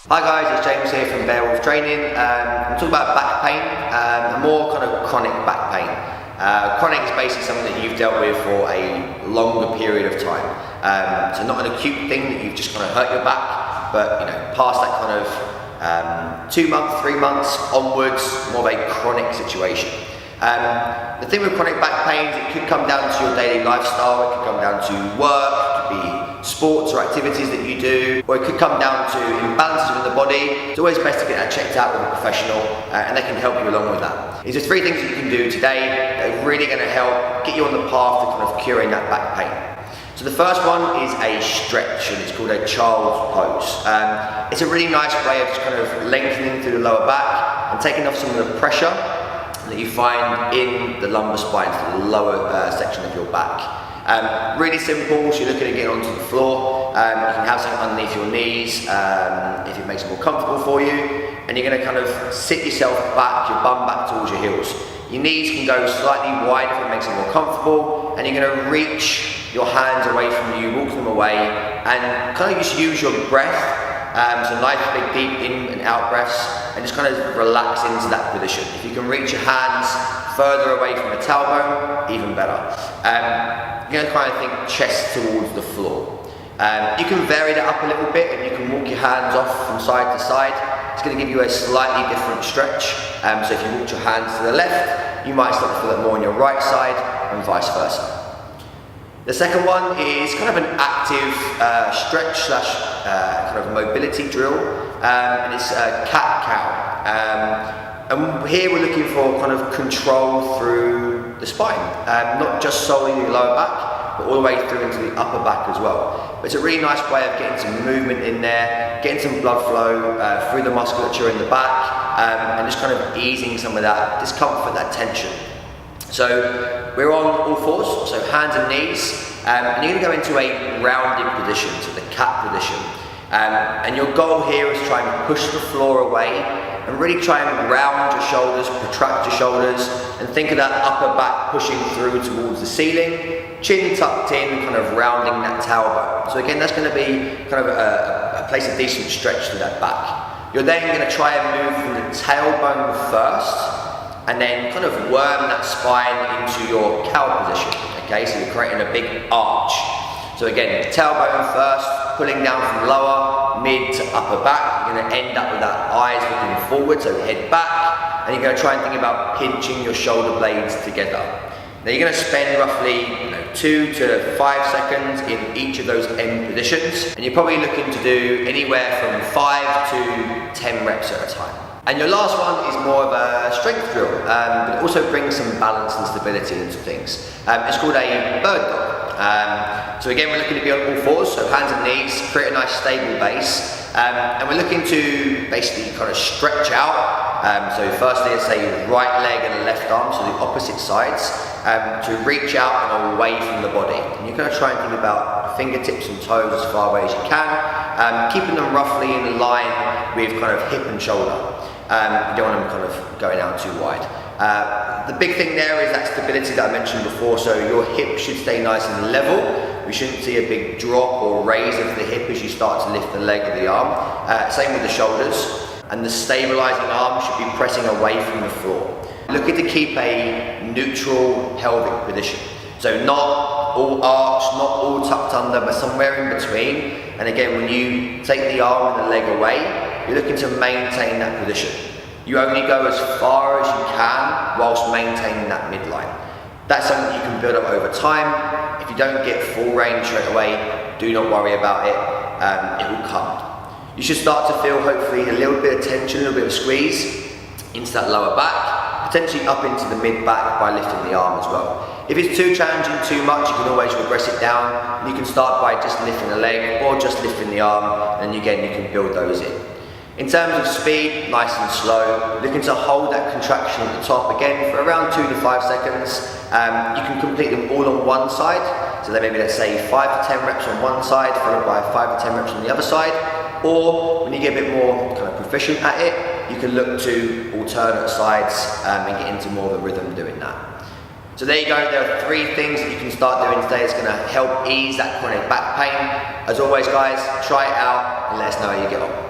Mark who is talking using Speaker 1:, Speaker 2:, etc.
Speaker 1: Hi guys, it's James here from Beowulf Training. I'm talking about back pain, and more kind of chronic back pain. Chronic is basically something that you've dealt with for a longer period of time. So not an acute thing that you've just kind of hurt your back, but past that kind of 2 months, 3 months onwards, more of a chronic situation. The thing with chronic back pain is it could come down to your daily lifestyle, it could come down to work, it could be sports or activities that you do, or it could come down to imbalances in the body. It's always best to get that checked out with a professional, and they can help you along with that. These are 3 things that you can do today that are really going to help get you on the path to kind of curing that back pain. So the first one is a stretch, and it's called a child's pose. It's a really nice way of just kind of lengthening through the lower back and taking off some of the pressure that you find in the lumbar spine, so the lower section of your back. Really simple, so you're looking at getting onto the floor. You can have something underneath your knees if it makes it more comfortable for you, and you're going to kind of sit yourself back, your bum back towards your heels. Your knees can go slightly wide if it makes it more comfortable, and you're going to reach your hands away from you, walk them away, and kind of just use your breath. So nice big deep in and out breaths, and just kind of relax into that position. If you can reach your hands further away from the tailbone, even better. You're going to kind of think chest towards the floor. You can vary that up a little bit, and you can walk your hands off from side to side. It's going to give you a slightly different stretch. So if you walk your hands to the left, you might start to feel it more on your right side, and vice versa. The second one is kind of an active stretch slash kind of mobility drill, and it's cat-cow. And here we're looking for kind of control through the spine, not just solely the lower back, but all the way through into the upper back as well. But it's a really nice way of getting some movement in there, getting some blood flow through the musculature in the back, and just kind of easing some of that discomfort, that tension. So we're on all fours, so hands and knees, and you're going to go into a rounded position, so the cat position. And your goal here is to try and push the floor away and really try and round your shoulders, protract your shoulders, and think of that upper back pushing through towards the ceiling, chin tucked in, kind of rounding that tailbone. So again, that's going to be kind of a place of decent stretch to that back. You're then going to try and move from the tailbone first, and then kind of worm that spine into your cow position. Okay, so you're creating a big arch. So again, tailbone first, pulling down from lower, mid to upper back. You're going to end up with that eyes looking forward, so head back, and you're going to try and think about pinching your shoulder blades together. Now you're going to spend roughly 2 to 5 seconds in each of those end positions, and you're probably looking to do anywhere from 5 to 10 reps at a time. And your last one is more of a strength drill, but it also brings some balance and stability into things. It's called a bird dog. So again, we're looking to be on all fours, so hands and knees, create a nice stable base. And we're looking to basically kind of stretch out. So firstly, let's say the right leg and the left arm, so the opposite sides, to reach out and away from the body. And you're going to try and think about fingertips and toes as far away as you can, keeping them roughly in line with kind of hip and shoulder. You don't want them kind of going out too wide. The big thing there is that stability that I mentioned before, so your hip should stay nice and level. We shouldn't see a big drop or raise of the hip as you start to lift the leg or the arm. Same with the shoulders. And the stabilizing arm should be pressing away from the floor. Looking to keep a neutral pelvic position. So not all arched, not all tucked under, but somewhere in between. And again, when you take the arm and the leg away, you're looking to maintain that position. You only go as far as you can whilst maintaining that midline. That's something you can build up over time. If you don't get full range straight away, do not worry about it. It will come. You should start to feel hopefully a little bit of tension, a little bit of squeeze into that lower back, potentially up into the mid back by lifting the arm as well. If it's too challenging, too much, you can always regress it down. And you can start by just lifting the leg or just lifting the arm, and again you can build those in. In terms of speed, nice and slow, looking to hold that contraction at the top again for around 2 to 5 seconds. You can complete them all on one side, so then maybe let's say 5 to 10 reps on one side, followed by 5 to 10 reps on the other side. Or when you get a bit more kind of proficient at it, you can look to alternate sides and get into more of a rhythm doing that. So there you go, there are 3 things that you can start doing today that's going to help ease that chronic back pain. As always guys, try it out and let us know how you get on.